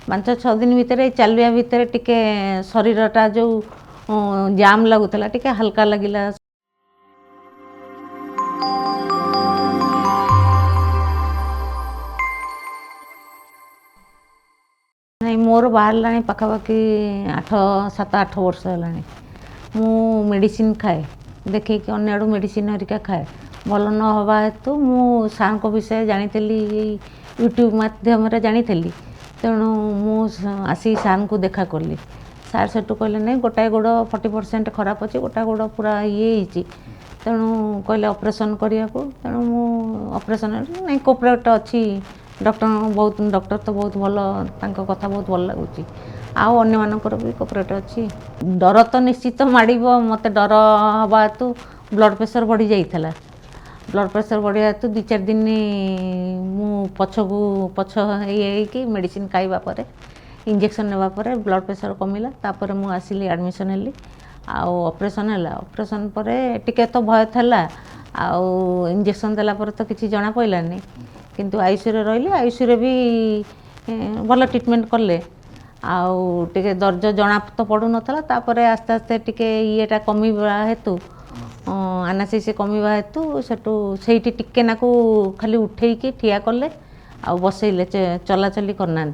5-6 दिन भितर चलिया भितर टिके शरीरटा जो जाम लगुला टिके हल्का लगिला। नहीं मोर बाहर पाखापाखि 7-8 वर्ष है। मु मेडिसिन खाए देखे कि अन्य आड़ू मेडिसिन हरिका खाए भल न हवा हेतु मु सार को विषय जानी यूट्यूब माध्यम जानी तेणु मु आसी सार को देखा कली। सार से कहले नहीं गोटाए गोड़ 40% खराब अच्छे गोटा गोड़ पूरा ये तेणु कहले ऑपरेशन करिया को तेणु मु ऑपरेशन नहीं कोऑपरेट अच्छी डॉक्टर बहुत डॉक्टर तो बहुत भल तांको कथा बहुत भल लगुच आउ अन्य मानकर भी कोऑपरेट अच्छी। डर तो निश्चित माड़ो मत डर हवा हेतु ब्लड प्रेशर बढ़ी जाइला। ब्लड प्रेशर बढ़िया हेतु 2-4 दिन मु पछ कि मेडिसिन खाइबा पर इंजेक्शन नेबा पर ब्लड प्रेशर कमिला। तापर मु आसिली एडमिशन हेली आउ ऑपरेशन है। ऑपरेशन पर टिके तो भय था आउ इंजेक्शन देला पर तो किसी जना पड़ानी किंतु आईसीयू रही आईसीयू भी भल ट्रीटमेंट कले आउ टिके दर्ज जना तो पड़ू नाला। तापर आस्ते आस्ते टिके येटा कमिबा हेतु आनासीसी कमिबा हेतु सेटू सेठी टिके नाकू खाली उठेकी ठिया कले आउ बसैले चलाचली करना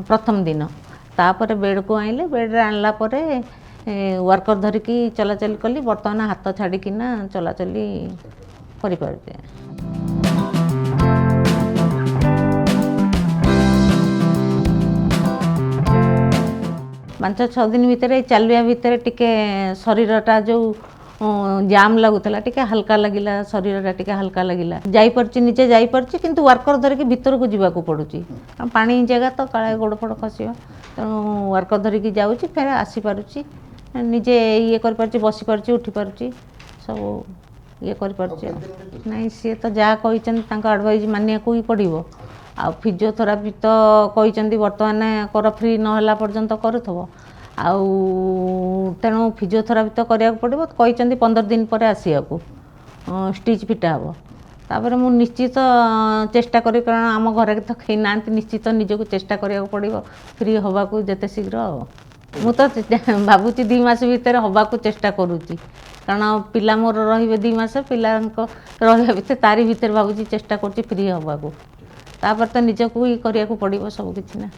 प्रथम दिन। तापर बेड को आइले बेड आणला परे वर्कर धरिकी चलाचली कली। बर्तमान हाथ छाड़िकिना चलाचली करि पारुछे। 5-6 दिन भितर चलिया भितर टिके शरीरटा जो जाम लगुला टिके हल्का लगिला। शरीरटा टिके हल्का लगिला जाई परची निचे जाई परची किंतु वर्कर धरिकी भीतर को जीवा को पड़ुची पानी जगह तो काले गोड़ फोड़ खसिबा तेणु वर्कर धरिकी जाउची फेर आसी पारुची निजे ये कर परची बसी परची उठी परची सब ये कर परची। नहीं सी तो जहाँ कहिचन तांको एडवाइस मानिया को ही पड़िबो। आ फिजियोथेरापी तो कहिचंदी वर्तमान कर फ्री न होला पर्यंत करूथबो आउ तेणु फिजियोथेरापी तो करिया पड़िबो। कहिचंदी 15 दिन पर आसिया को स्टिच फिटा हबो। तापर मु निश्चित चेष्टा करी कारण आम घर तो कहीं ना निश्चित निजको चेष्टा करिया पड़िबो फ्री हवा को जते शीघ्र। मु तो भाबुची 2 मास भितर हवा को चेष्टा करूची कारण पिला मोर रहिबे 2 मास पिला रहिबा भितर तारी भितर भाबुची चेष्टा करची फ्री हवा को। तापर तो निजको ही करिया पड़िबो सब किछि ना।